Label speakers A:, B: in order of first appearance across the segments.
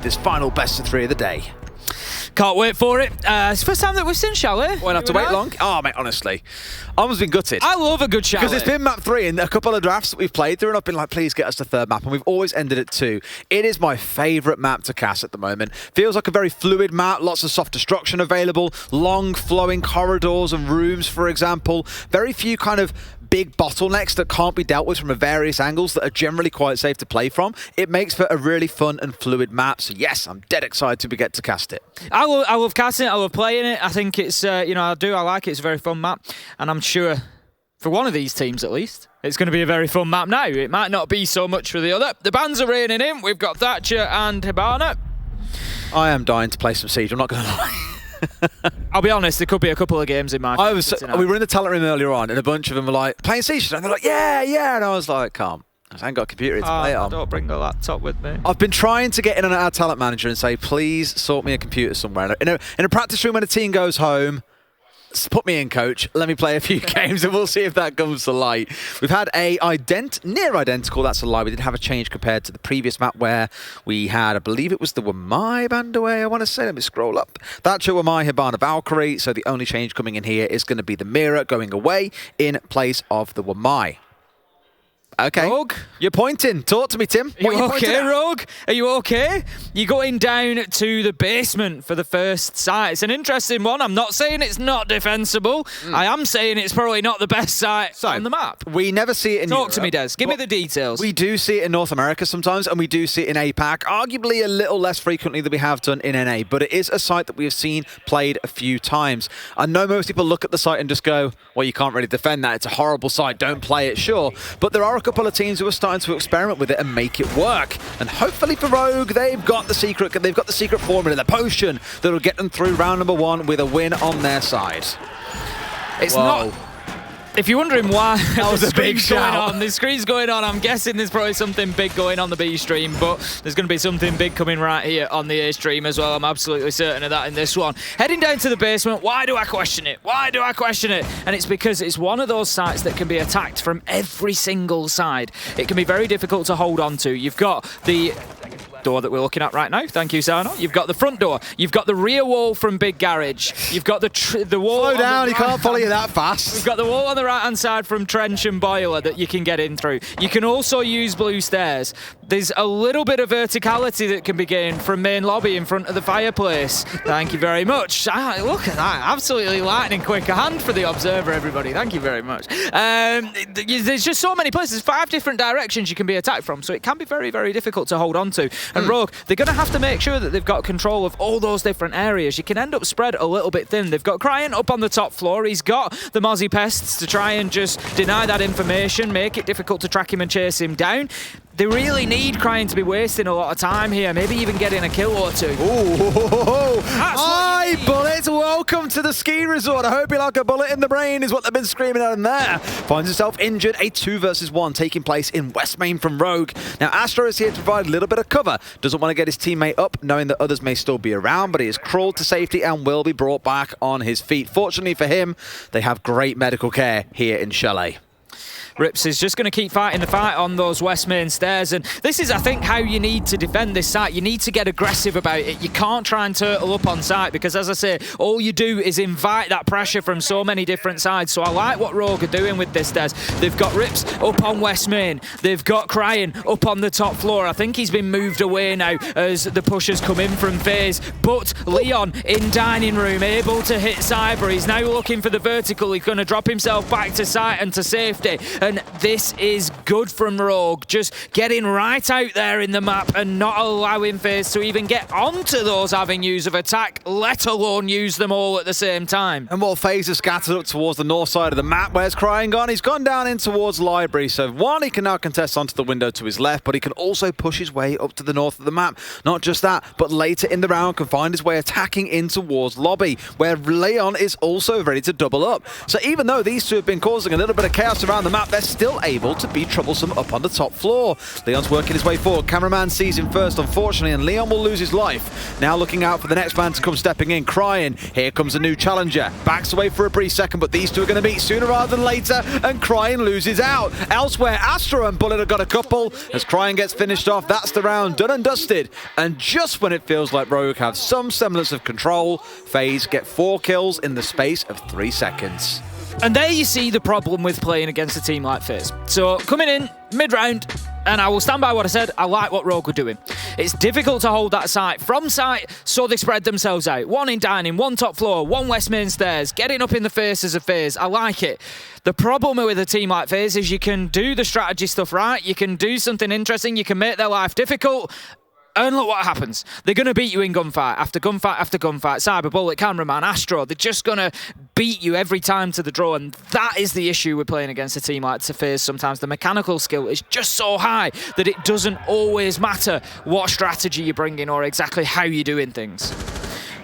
A: This final best of 3 of the day.
B: Can't wait for it. It's the first time that we've seen Chalet.
A: Won't have to wait long. Oh, mate, honestly. I almost been gutted.
B: I love a good Chalet.
A: Because it's been map 3 in a couple of drafts that we've played through, and I've been like, please get us to third map, and we've always ended at 2. It is my favourite map to cast at the moment. Feels like a very fluid map, lots of soft destruction available, long flowing corridors and rooms, for example. Very few kind of big bottlenecks that can't be dealt with from various angles that are generally quite safe to play from. It makes for a really fun and fluid map. So yes, I'm dead excited to get to cast it.
B: I love casting it. I love playing it. I think it's, I like it. It's a very fun map. And I'm sure for one of these teams at least, it's going to be a very fun map now. It might not be so much for the other. The bans are raining in. We've got Thatcher and Hibana.
A: I am dying to play some Siege, I'm not going to lie.
B: I'll be honest, there could be a couple of games in my
A: we were in the talent room earlier on, and a bunch of them were like, playing Siege, and they're like, yeah, and I was like, calm. I ain't got a computer to play it on.
B: Don't bring the laptop with me.
A: I've been trying to get in on our talent manager and say, please sort me a computer somewhere. In a practice room when a team goes home, put me in, coach. Let me play a few games and we'll see if that comes to light. We've had a near identical, that's a lie. We did have a change compared to the previous map where we had, I believe it was the Wamai band away, I want to say. Let me scroll up. Thatcher, Wamai, Hibana, Valkyrie. So the only change coming in here is going to be the Mirror going away in place of the Wamai. Okay.
B: Rogue?
A: You're pointing. Talk to me, Tim.
B: Are you okay, Rogue? Are you okay? You're going down to the basement for the first site. It's an interesting one. I'm not saying it's not defensible. I am saying it's probably not the best site on the map.
A: We never see it in Europe.
B: Talk to me, Des. Give me the details.
A: We do see it in North America sometimes, and we do see it in APAC, arguably a little less frequently than we have done in NA, but it is a site that we have seen played a few times. I know most people look at the site and just go, well, you can't really defend that. It's a horrible site. Don't play it, sure. But there are a couple of teams who are starting to experiment with it and make it work. And hopefully for Rogue, they've got the secret formula, the potion that'll get them through round number 1 with a win on their side.
B: It's not. If you're wondering why
A: that was a big shout.
B: The screen's going on, I'm guessing there's probably something big going on the B stream, but there's going to be something big coming right here on the A stream as well. I'm absolutely certain of that in this one. Heading down to the basement, why do I question it? Why do I question it? And it's because it's one of those sites that can be attacked from every single side. It can be very difficult to hold on to. You've got the door that we're looking at right now. Thank you, Sano. You've got the front door. You've got the rear wall from Big Garage. You've got the wall.
A: Slow down, you can't follow you that fast.
B: You've got the wall on the right-hand side from Trench and Boiler that you can get in through. You can also use blue stairs. There's a little bit of verticality that can be gained from main lobby in front of the fireplace. Thank you very much. Look at that. Absolutely lightning quick. A hand for the observer, everybody. Thank you very much. There's just so many places. 5 different directions you can be attacked from, so it can be very, very difficult to hold on to. And Rogue, they're going to have to make sure that they've got control of all those different areas. You can end up spread a little bit thin. They've got Cryan up on the top floor. He's got the Mozzie Pests to try and just deny that information, make it difficult to track him and chase him down. They really need Cryan to be wasting a lot of time here, maybe even getting a kill or 2.
A: Ooh. Hi, Bullet. Welcome to the ski resort. I hope you like a bullet in the brain is what they've been screaming out in there. Finds himself injured. A 2 versus 1 taking place in West Main from Rogue. Now, Astro is here to provide a little bit of cover. Doesn't want to get his teammate up, knowing that others may still be around, but he has crawled to safety and will be brought back on his feet. Fortunately for him, they have great medical care here in Chalet.
B: Rips is just going to keep fighting the fight on those West Main stairs, and this is, I think, how you need to defend this site. You need to get aggressive about it. You can't try and turtle up on site because, as I say, all you do is invite that pressure from so many different sides. So I like what Rogue are doing with this, Des. They've got Rips up on West Main. They've got Cryan up on the top floor. I think he's been moved away now as the pushers come in from FaZe. But Leon in dining room, able to hit Cyber. He's now looking for the vertical. He's going to drop himself back to site and to safety. And this is good from Rogue, just getting right out there in the map and not allowing FaZe to even get onto those avenues of attack, let alone use them all at the same time.
A: And while FaZe is scattered up towards the north side of the map, where's Cryan gone? He's gone down in towards Library. So one, he can now contest onto the window to his left, but he can also push his way up to the north of the map. Not just that, but later in the round can find his way attacking in towards Lobby, where Leon is also ready to double up. So even though these two have been causing a little bit of chaos around the map, but they're still able to be troublesome up on the top floor. Leon's working his way forward. Cameraman sees him first, unfortunately, and Leon will lose his life. Now looking out for the next man to come stepping in, Crying. Here comes a new challenger. Backs away for a brief second, but these two are going to meet sooner rather than later, and Crying loses out. Elsewhere, Astro and Bullet have got a couple. As Crying gets finished off, that's the round done and dusted. And just when it feels like Rogue have some semblance of control, FaZe get 4 kills in the space of 3 seconds.
B: And there you see the problem with playing against a team like FaZe. So coming in mid-round, and I will stand by what I said, I like what Rogue were doing. It's difficult to hold that site from site, so they spread themselves out. 1 in dining, 1 top floor, 1 west main stairs, getting up in the faces of FaZe. I like it. The problem with a team like FaZe is you can do the strategy stuff right, you can do something interesting, you can make their life difficult, and look what happens. They're going to beat you in gunfight after gunfight after gunfight. Cyber, Bullet, Cameraman, Astro, they're just going to beat you every time to the draw, and that is the issue with playing against a team like FaZe. Sometimes the mechanical skill is just so high that it doesn't always matter what strategy you're bringing or exactly how you're doing things.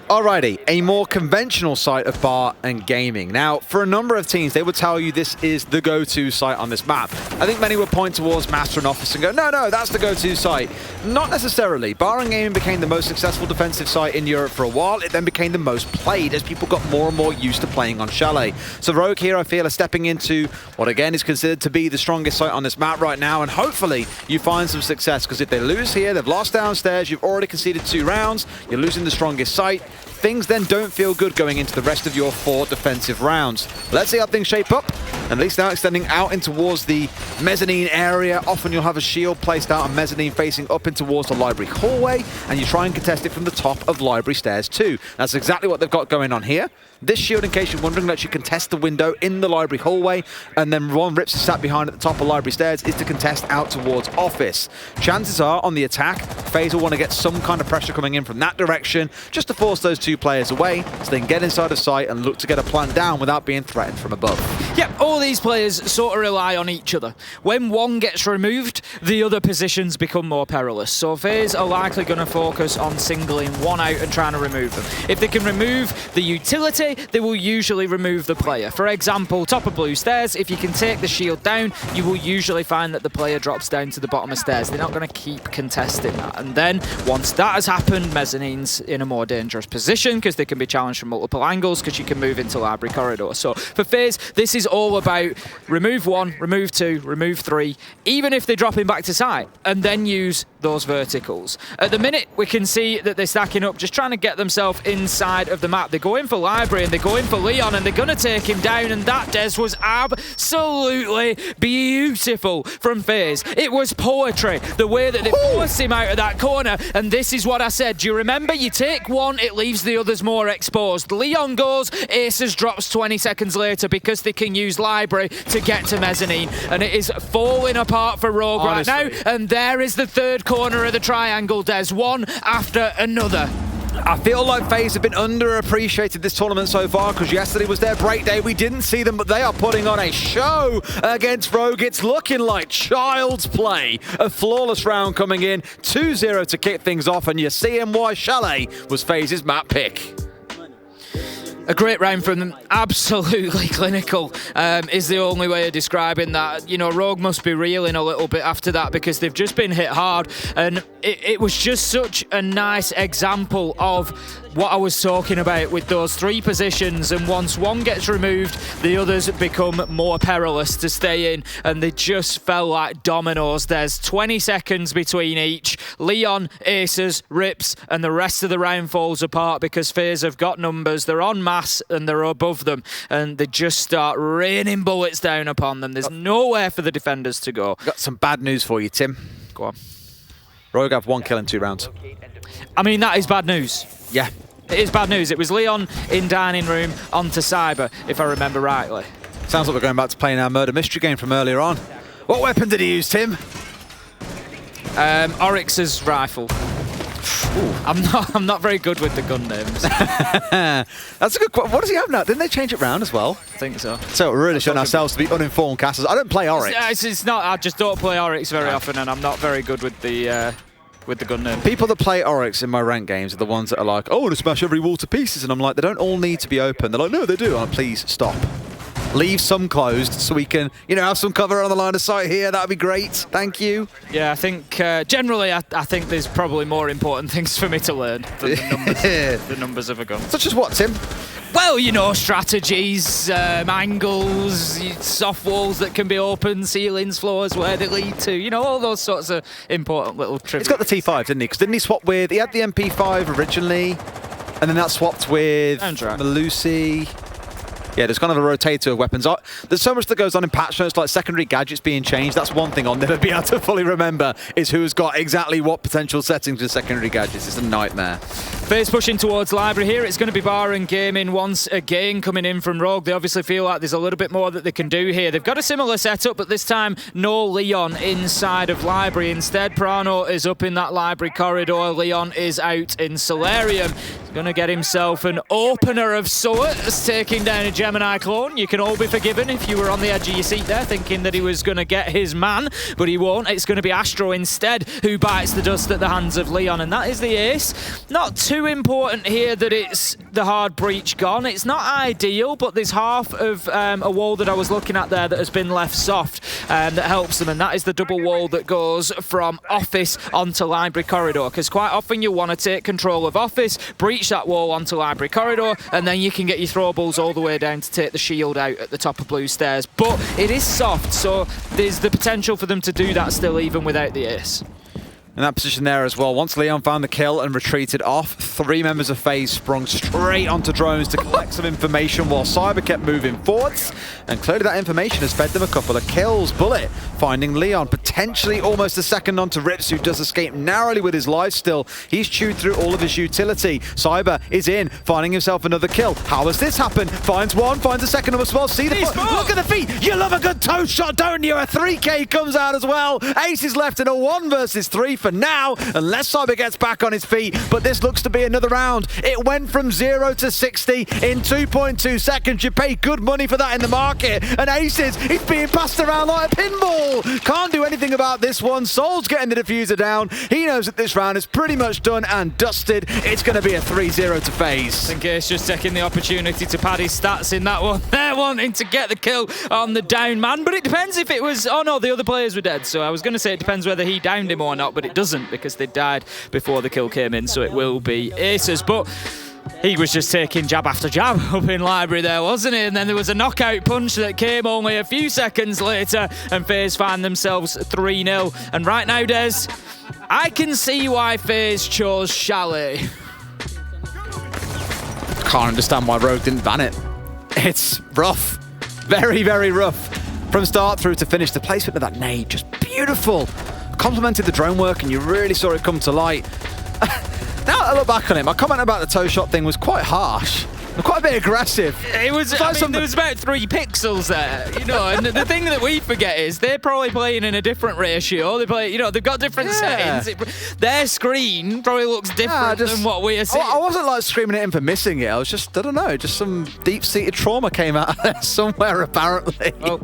A: Alrighty, a more conventional site of bar and gaming. Now, for a number of teams, they would tell you this is the go-to site on this map. I think many would point towards Master and Office and go, no, that's the go-to site. Not necessarily. Bar and gaming became the most successful defensive site in Europe for a while. It then became the most played as people got more and more used to playing on Chalet. So Rogue here, I feel, are stepping into what again is considered to be the strongest site on this map right now, and hopefully you find some success, because if they lose here, they've lost downstairs, you've already conceded 2 rounds, you're losing the strongest site. Things then don't feel good going into the rest of your 4 defensive rounds. Let's see how things shape up. At least now extending out in towards the mezzanine area. Often you'll have a shield placed out on mezzanine facing up in towards the library hallway, and you try and contest it from the top of library stairs too. That's exactly what they've got going on here. This shield, in case you're wondering, lets you contest the window in the library hallway, and then Ron Rips is sat behind at the top of library stairs is to contest out towards office. Chances are, on the attack, FaZe will want to get some kind of pressure coming in from that direction, just to force those 2 players away, so they can get inside of sight and look to get a plant down without being threatened from above.
B: Yep, all these players sort of rely on each other. When one gets removed, the other positions become more perilous. So FaZe are likely going to focus on singling one out and trying to remove them. If they can remove the utility, they will usually remove the player. For example, top of blue stairs, if you can take the shield down, you will usually find that the player drops down to the bottom of stairs. They're not going to keep contesting that. And then, once that has happened, mezzanine's in a more dangerous position because they can be challenged from multiple angles because you can move into library corridor. So for FaZe, this is all about remove 1, remove 2, remove 3, even if they're dropping back to site, and then use those verticals. At the minute, we can see that they're stacking up, just trying to get themselves inside of the map. They go in for library and they go in for Leon, and they're going to take him down, and that, Des, was absolutely beautiful from FaZe. It was poetry, the way that they forced him out of that corner, and this is what I said. Do you remember? You take one, it leaves the others more exposed. Leon goes, Aces drops 20 seconds later because they can use library to get to mezzanine, and it is falling apart for Rogue right now, and there is the 3rd corner of the triangle, Des, one after another.
A: I feel like FaZe have been underappreciated this tournament so far, because yesterday was their break day. We didn't see them, but they are putting on a show against Rogue. It's looking like child's play. A flawless round coming in, 2-0 to kick things off, and you see him why Chalet was FaZe's map pick.
B: A great round from them, absolutely clinical is the only way of describing that. You know, Rogue must be reeling a little bit after that because they've just been hit hard, and it was just such a nice example of what I was talking about with those 3 positions, and once one gets removed, the others become more perilous to stay in, and they just fell like dominoes. There's 20 seconds between each. Leon, Aces, Rips, and the rest of the round falls apart because FaZe have got numbers, they're on mass, and they're above them, and they just start raining bullets down upon them. There's nowhere for the defenders to go.
A: Got some bad news for you, Tim.
B: Go on.
A: Rogue have 1 kill in 2 rounds.
B: I mean, that is bad news.
A: Yeah.
B: It is bad news. It was Leon in dining room onto Cyber, if I remember rightly.
A: Sounds like we're going back to playing our murder mystery game from earlier on. What weapon did he use, Tim?
B: Oryx's rifle. I'm not very good with the gun names.
A: That's a good question. What does he have now? Didn't they change it round as well?
B: I think so.
A: So we're really showing ourselves to be uninformed casters. I don't play Oryx.
B: It's not. I just don't play Oryx very often, and I'm not very good with the gun name.
A: People that play Oryx in my rank games are the ones that are like, oh, I want to smash every wall to pieces, and I'm like, they don't all need to be open. They're like, no, they do. I'm like, please stop. leave some closed so we can, you know, have some cover on the line of sight here. That'd be great. Thank you.
B: Yeah, I think generally I think there's probably more important things for me to learn than the numbers of a gun.
A: Such as what, Tim?
B: Well, you know, strategies, angles, soft walls that can be open, ceilings, floors, where they lead to, you know, all those sorts of important little trivia.
A: He's got the T5, didn't he? Because didn't he swap with, he had the MP5 originally, and then that swapped with Malusi. Yeah, there's kind of a rotator of weapons. There's so much that goes on in patch notes, like secondary gadgets being changed. That's one thing I'll never be able to fully remember, is who's got exactly what potential settings with secondary gadgets. It's a nightmare.
B: FaZe pushing towards Library here. It's going to be Bar and Gaming once again coming in from Rogue. They obviously feel like there's a little bit more that they can do here. They've got a similar setup, but this time no Leon inside of Library. Instead, Prano is up in that Library corridor. Leon is out in Solarium. He's going to get himself an opener of sorts, taking down a Gemini clone. You can all be forgiven if you were on the edge of your seat there thinking that he was going to get his man, but he won't. It's going to be Astro instead who bites the dust at the hands of Leon, and that is the ace. Not too important here that it's the hard breach gone. It's not ideal, but there's half of a wall that I was looking at there that has been left soft that helps them, and that is the double wall that goes from Office onto Library corridor, because quite often you want to take control of Office, breach that wall onto Library corridor, and then you can get your throwables all the way down to take the shield out at the top of Blue Stairs. But it is soft, so there's the potential for them to do that still even without the ace.
A: In that position there as well, once Leon found the kill and retreated off, 3 members of FaZe sprung straight onto drones to collect some information while Cyber kept moving forwards, and clearly that information has fed them a couple of kills. Bullet finding Leon, potentially almost a second onto Rips, who does escape narrowly with his life still. He's chewed through all of his utility. Cyber is in, finding himself another kill. How has this happened? Finds one, finds a second of a spot. See the foot. Look at the feet. You love a good toe shot, don't you? A 3K comes out as well. Ace is left in a 1 versus 3 for now, unless Cyber gets back on his feet, but this looks to be another round. It went from 0 to 60 in 2.2 seconds. You pay good money for that in the market, and Aces, he's being passed around like a pinball. Can't do anything about this one. Soul's getting the diffuser down. He knows that this round is pretty much done and dusted. It's going to be a 3-0 to FaZe.
B: I think Ace just taking the opportunity to pad his stats in that one. They're wanting to get the kill on the down man, but it depends if it was... Oh no, the other players were dead, so I was going to say it depends whether he downed him or not, but it doesn't, because they died before the kill came in, so it will be Aces. But he was just taking jab after jab up in Library there, wasn't he? And then there was a knockout punch that came only a few seconds later, and FaZe find themselves 3-0. And right now, Des, I can see why FaZe chose Chalet.
A: Can't understand why Rogue didn't ban it. It's rough. Very, very rough. From start through to finish, the placement of that nade, just beautiful. Complemented the drone work, and you really saw it come to light. Now I look back on it, my comment about the toe shot thing was quite harsh. Quite a bit aggressive.
B: It was, I mean, there was about 3 pixels there, you know, and the thing that we forget is they're probably playing in a different ratio. They play, you know, they've got different settings. Their screen probably looks different than what we are seeing.
A: I wasn't like screaming at him for missing it. I was just, I don't know, just some deep-seated trauma came out of there somewhere apparently.
B: Oh.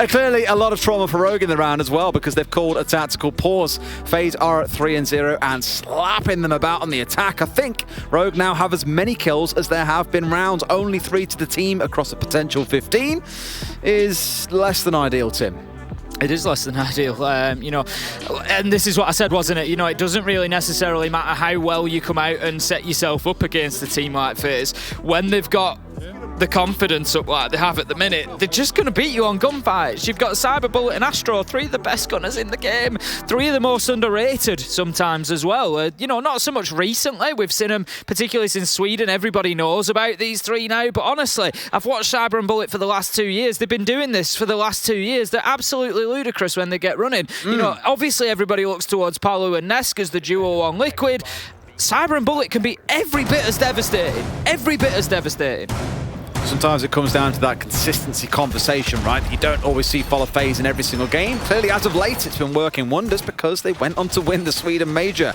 A: Clearly a lot of trauma for Rogue in the round as well, because they've called a tactical pause. FaZe are at 3-0 and slapping them about on the attack. I think Rogue now have as many kills as there have been rounds. Only 3 to the team across a potential 15 is less than ideal, Tim.
B: It is less than ideal, you know, and this is what I said, wasn't it? You know, it doesn't really necessarily matter how well you come out and set yourself up against a team like FaZe. When they've got the confidence up like they have at the minute, they're just going to beat you on gunfights. You've got Cyber, Bullet and Astro, 3 of the best gunners in the game, 3 of the most underrated sometimes as well. You know, not so much recently. We've seen them, particularly since Sweden. Everybody knows about these 3 now, but honestly, I've watched Cyber and Bullet for the last 2 years. They've been doing this for the last 2 years. They're absolutely ludicrous when they get running. You know, obviously everybody looks towards Palu and Nesk as the duo on Liquid. Cyber and Bullet can be every bit as devastating. Every bit as devastating.
A: Sometimes it comes down to that consistency conversation, right? You don't always see follow FaZe in every single game. Clearly, as of late, it's been working wonders because they went on to win the Sweden Major.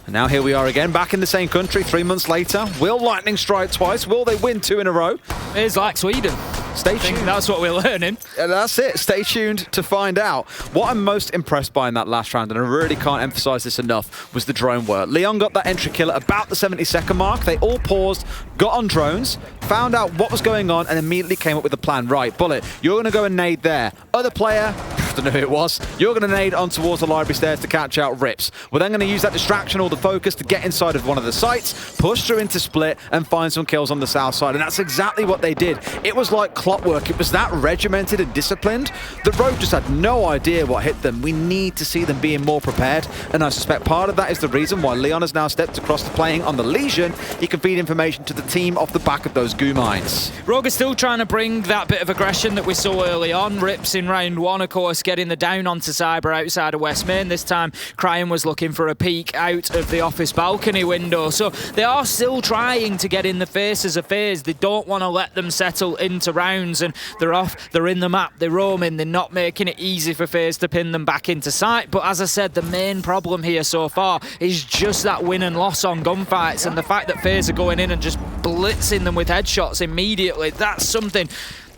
A: And now here we are again, back in the same country 3 months later. Will Lightning strike twice? Will they win 2 in a row?
B: It's like Sweden.
A: Stay
B: I think
A: tuned.
B: that's what we're learning.
A: And that's it. Stay tuned to find out. What I'm most impressed by in that last round, and I really can't emphasize this enough, was the drone work. Leon got that entry kill at about the 70-second mark. They all paused, got on drones, found out what was going on, and immediately came up with a plan. Right, Bullet, you're going to go and nade there. Other player, I don't know who it was, you're going to nade on towards the library stairs to catch out Rips. We're then going to use that distraction or the focus to get inside of one of the sites, push through into split, and find some kills on the south side. And that's exactly what they did. It was like clockwork. It was that regimented and disciplined. The Rogue just had no idea what hit them. We need to see them being more prepared, and I suspect part of that is the reason why Leon has now stepped across to playing on the Legion. He can feed information to the team off the back of those goo mines.
B: Rogue is still trying to bring that bit of aggression that we saw early on. Rips in round one, of course, getting the down onto Cyber outside of West Main. This time, Cryan was looking for a peek out of the office balcony window. So they are still trying to get in the faces of FaZe. They don't want to let them settle into rounds, and they're off, they're in the map, they're roaming, they're not making it easy for FaZe to pin them back into sight. But as I said, the main problem here so far is just that win and loss on gunfights, and the fact that FaZe are going in and just blitzing them with headshots immediately. That's something.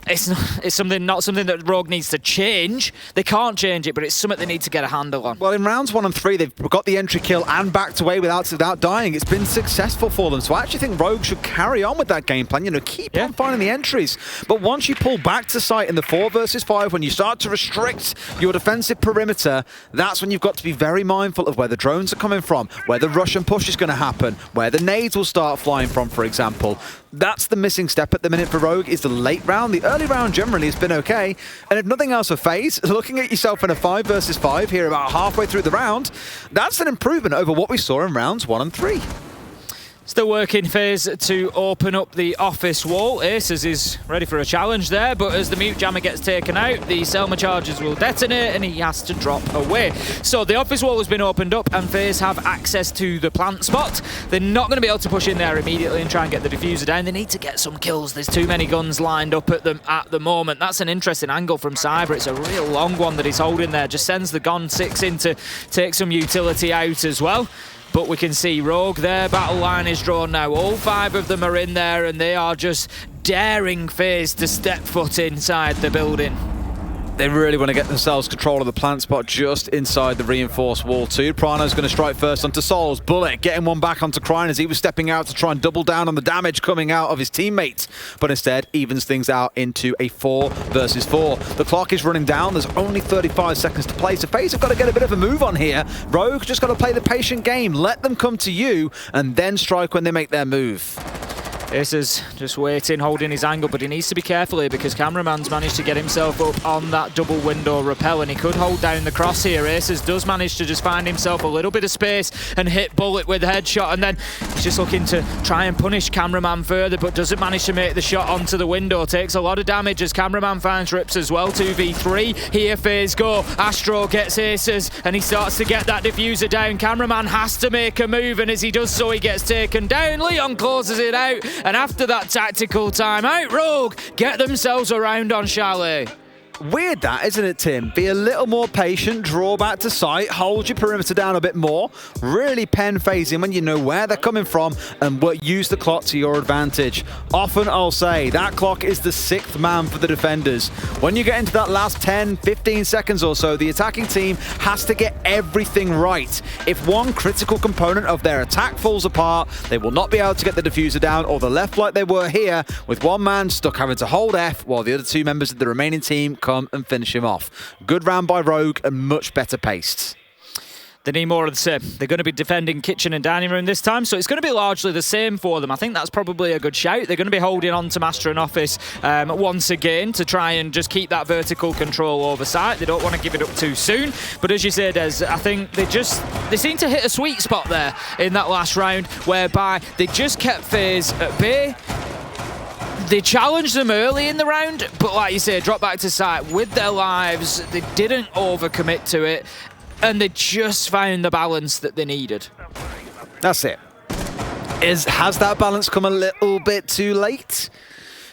B: It's not something that Rogue needs to change. They can't change it, but it's something they need to get a handle on.
A: Well, in rounds 1 and 3, they've got the entry kill and backed away without dying. It's been successful for them. So I actually think Rogue should carry on with that game plan. You know, keep on finding the entries. But once you pull back to site in the 4 versus 5, when you start to restrict your defensive perimeter, that's when you've got to be very mindful of where the drones are coming from, where the rush and push is going to happen, where the nades will start flying from, for example. That's the missing step at the minute for Rogue, is the late round. The early round generally has been okay. And if nothing else for FaZe, looking at yourself in a 5 versus 5 here about halfway through the round, that's an improvement over what we saw in rounds 1 and 3.
B: Still working FaZe to open up the office wall. Aces is ready for a challenge there, but as the mute jammer gets taken out, the Selma charges will detonate and he has to drop away. So the office wall has been opened up and FaZe have access to the plant spot. They're not going to be able to push in there immediately and try and get the diffuser down. They need to get some kills. There's too many guns lined up at them at the moment. That's an interesting angle from Cyber. It's a real long one that he's holding there. Just sends the Gon 6 in to take some utility out as well. But we can see Rogue, their battle line is drawn now. All 5 of them are in there and they are just daring FaZe to step foot inside the building. They really want to get themselves control of the plant spot just inside the reinforced wall too. Prano's going to strike first onto Souls. Bullet getting one back onto Cryan as he was stepping out to try and double down on the damage coming out of his teammates. But instead, evens things out into a 4 versus 4. The clock is running down. There's only 35 seconds to play. So FaZe have got to get a bit of a move on here. Rogue just got to play the patient game. Let them come to you and then strike when they make their move. Aces just waiting, holding his angle, but he needs to be careful here because Cameraman's managed to get himself up on that double window rappel and he could hold down the cross here. Aces does manage to just find himself a little bit of space and hit Bullet with a headshot, and then he's just looking to try and punish Cameraman further, but doesn't manage to make the shot onto the window. Takes a lot of damage as Cameraman finds Rips as well. 2v3. Here FaZe go. Astro gets Aces and he starts to get that diffuser down. Cameraman has to make a move, and as he does so, he gets taken down. Leon closes it out. And after that tactical timeout, Rogue get themselves around on Chalet. Weird that, isn't it, Tim? Be a little more patient, draw back to sight, hold your perimeter down a bit more, really pen FaZe in when you know where they're coming from, and use the clock to your advantage. Often I'll say that clock is the 6th man for the defenders. When you get into that last 10, 15 seconds or so, the attacking team has to get everything right. If one critical component of their attack falls apart, they will not be able to get the diffuser down, or they're left like they were here, with one man stuck having to hold F while the other 2 members of the remaining team come and finish him off. Good round by Rogue and much better paced. They need more of the same. They're going to be defending kitchen and dining room this time, so it's going to be largely the same for them. I think that's probably a good shout. They're going to be holding on to Master and Office once again to try and just keep that vertical control over site. They don't want to give it up too soon, but as you said, Des, I think they seem to hit a sweet spot there in that last round, whereby they just kept FaZe at bay. They challenged them early in the round, but like you say, dropped back to site with their lives. They didn't overcommit to it, and they just found the balance that they needed. That's it. Has that balance come a little bit too late?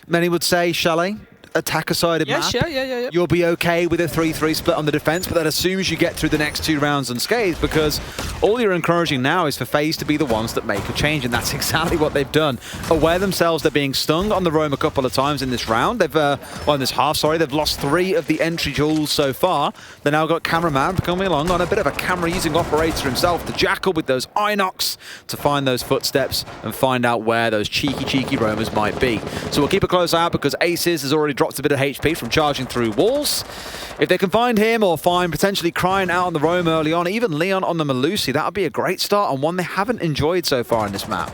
B: Many would say Chalet
A: attacker-sided map,
B: Yeah.
A: you'll be okay with a 3-3 split on the defense, but that assumes you get through the next 2 rounds unscathed, because all you're encouraging now is for FaZe to be the ones that make a change, and that's exactly what they've done. Aware themselves they're being stung on the roam a couple of times in this round. They've, in this half, sorry, they've lost 3 of the entry duels so far. They now got Cameraman coming along on a bit of a camera-using operator himself, the Jackal with those Inox to find those footsteps and find out where those cheeky roamers might be. So we'll keep a close eye out, because Aces has already dropped a bit of HP from charging through walls. If they can find him or find potentially Crying out on the roam early on, even Leon on the Melusi, that would be a great start and one they haven't enjoyed so far in this map.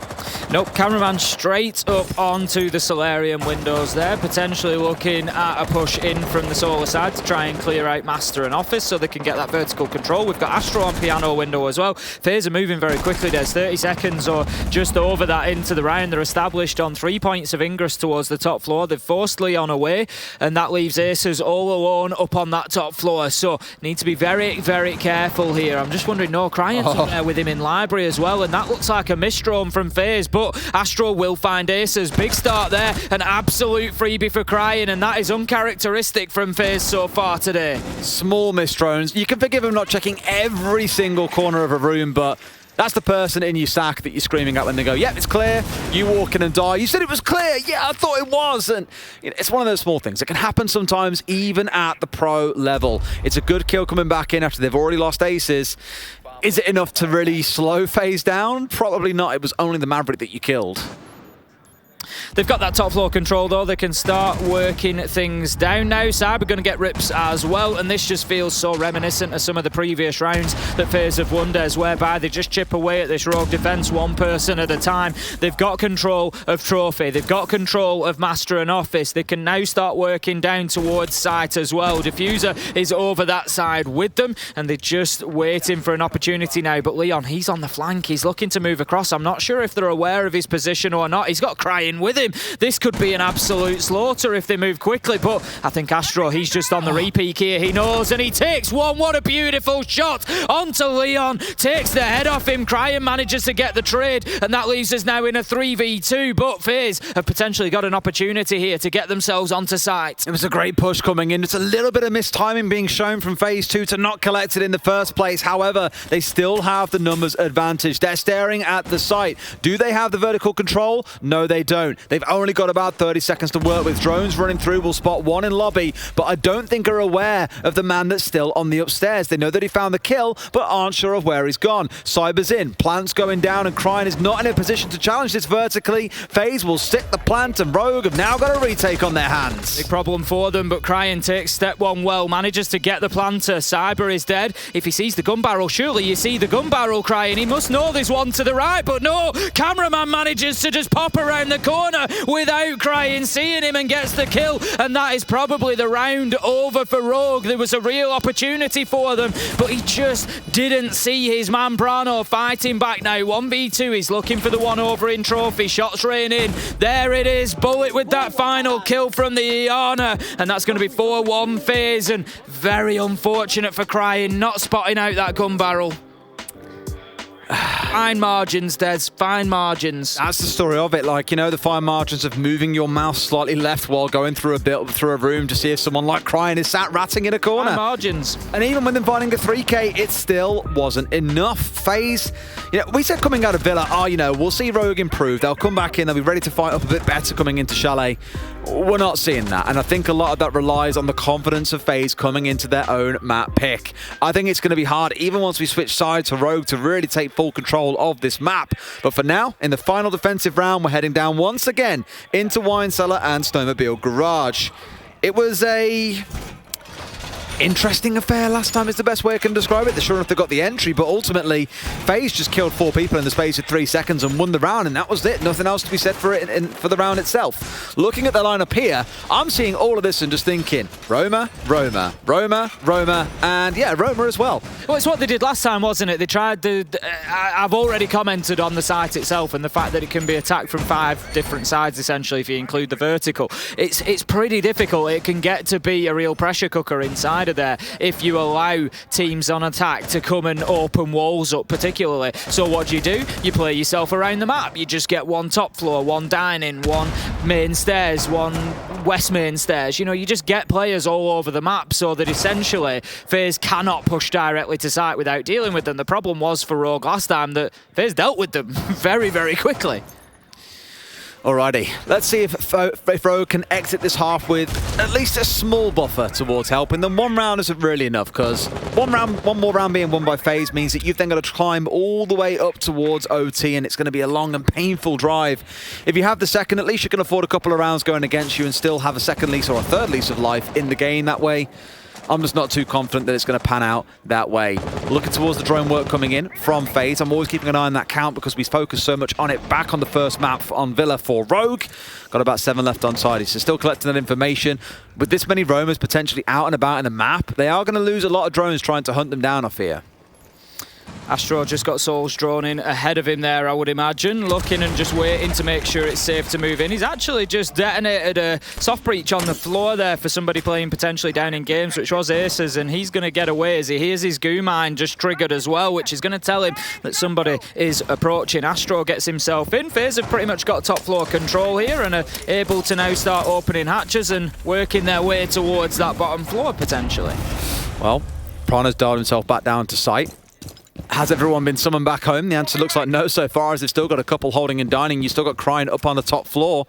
B: Nope, Cameraman straight up onto the Solarium windows there, potentially looking at a push in from the Solar side to try and clear out Master and Office so they can get that vertical control. We've got Astro on Piano window as well. FaZe are moving very quickly. There's 30 seconds or just over that into the round. They're established on 3 points of ingress towards the top floor. They've forced Leon away, and that leaves Aces all alone up on that top floor. So need to be very careful here. I'm just wondering, no, Crying's up there with him in Library as well, and that looks like a misdrone from FaZe, but Astro will find Aces. Big start there, an absolute freebie for Crying, and that is uncharacteristic from FaZe so far today.
A: Small misdrones. You can forgive him not checking every single corner of a room, but that's the person in your sack that you're screaming at when they go, yep, it's clear. You walk in and die. You said it was clear. Yeah, I thought it was. And it's one of those small things. It can happen sometimes, even at the pro level. It's a good kill coming back in after they've already lost Aces. Is it enough to really slow FaZe down? Probably not. It was only the Maverick that you killed.
B: They've got that top floor control though. They can start working things down now. Cyber going to get rips as well, and this just feels so reminiscent of some of the previous rounds that FaZe have won, Des, whereby they just chip away at this rogue defense one person at a time. They've got control of Trophy. They've got control of Master and Office. They can now start working down towards site as well. Diffuser is over that side with them, and they're just waiting for an opportunity now. But Leon, he's on the flank. He's looking to move across. I'm not sure if they're aware of his position or not. He's got Crying with him. This could be an absolute slaughter if they move quickly, but I think Astro, he's just on the repeak here. He knows, and he takes one. What a beautiful shot onto Leon. Takes the head off him. Crying manages to get the trade, and that leaves us now in a 3v2, but FaZe have potentially got an opportunity here to get themselves onto site.
A: It was a great push coming in. It's a little bit of mistiming being shown from FaZe 2 to not collect it in the first place. However, they still have the numbers advantage. They're staring at the site. Do they have the vertical control? No, they don't. They've only got about 30 seconds to work with. Drones running through will spot one in lobby, but I don't think are aware of the man that's still on the upstairs. They know that he found the kill, but aren't sure of where he's gone. Cyber's in, plant's going down, and Crying is not in a position to challenge this vertically. FaZe will stick the plant, and Rogue have now got a retake on their hands.
B: Big problem for them, but Crying takes step one well, manages to get the planter. Cyber is dead. If he sees the gun barrel, surely you see the gun barrel, Crying. He must know there's one to the right, but no. Cameraman manages to just pop around the corner without Crying seeing him and gets the kill, and that is probably the round over for Rogue. There was a real opportunity for them, but he just didn't see his man Brano fighting back now. 1v2, he's looking for the one over in Trophy. Shots rain in. There it is. Bullet with that final kill from the Iana, and that's going to be 4-1 FaZe, and very unfortunate for Crying not spotting out that gun barrel. Fine margins, Des, fine margins.
A: That's the story of it. Like, you know, the fine margins of moving your mouse slightly left while going through a room to see if someone like Crying is sat ratting in a corner.
B: Fine margins.
A: And even with them finding a 3K, it still wasn't enough. FaZe, you know, we said coming out of Villa, you know, we'll see Rogue improve. They'll come back in, they'll be ready to fight up a bit better coming into Chalet. We're not seeing that, and I think a lot of that relies on the confidence of FaZe coming into their own map pick. I think it's going to be hard, even once we switch sides to Rogue, to really take full control of this map. But for now, in the final defensive round, we're heading down once again into Wine Cellar and Snowmobile Garage. It was a interesting affair last time is the best way I can describe it. They're sure enough they got the entry, but ultimately FaZe just killed 4 people in the space of 3 seconds and won the round, and that was it. Nothing else to be said for it for the round itself. Looking at the lineup here, I'm seeing all of this and just thinking Roma, Roma, Roma, Roma, and yeah, Roma as well.
B: Well, it's what they did last time, wasn't it? They tried to... I've already commented on the site itself and the fact that it can be attacked from 5 different sides, essentially, if you include the vertical. It's pretty difficult. It can get to be a real pressure cooker inside of there if you allow teams on attack to come and open walls up particularly. So what do? You play yourself around the map. You just get one top floor, one dining, one main stairs, one west main stairs. You know, you just get players all over the map so that essentially FaZe cannot push directly to site without dealing with them. The problem was for Rogue last time that FaZe dealt with them very, very quickly.
A: Alrighty, let's see if Rogue can exit this half with at least a small buffer towards helping them. One round isn't really enough because one more round being won by FaZe means that you've then got to climb all the way up towards OT, and it's going to be a long and painful drive. If you have the second, at least you can afford a couple of rounds going against you and still have a second lease or a third lease of life in the game that way. I'm just not too confident that it's going to pan out that way. Looking towards the drone work coming in from FaZe. I'm always keeping an eye on that count because we focus so much on it back on the first map on Villa for Rogue. Got about 7 left on side. He's still collecting that information. With this many roamers potentially out and about in the map, they are going to lose a lot of drones trying to hunt them down, I fear.
B: Astro just got Souls drawn in ahead of him there, I would imagine, looking and just waiting to make sure it's safe to move in. He's actually just detonated a soft breach on the floor there for somebody playing potentially down in games, which was Aces, and he's going to get away as he hears his goo mine just triggered as well, which is going to tell him that somebody is approaching. Astro gets himself in. FaZe have pretty much got top floor control here and are able to now start opening hatches and working their way towards that bottom floor potentially.
A: Well, Prana's dialed himself back down to site. Has everyone been summoned back home? The answer looks like no so far, as they've still got a couple holding and dining. You've still got Crying up on the top floor.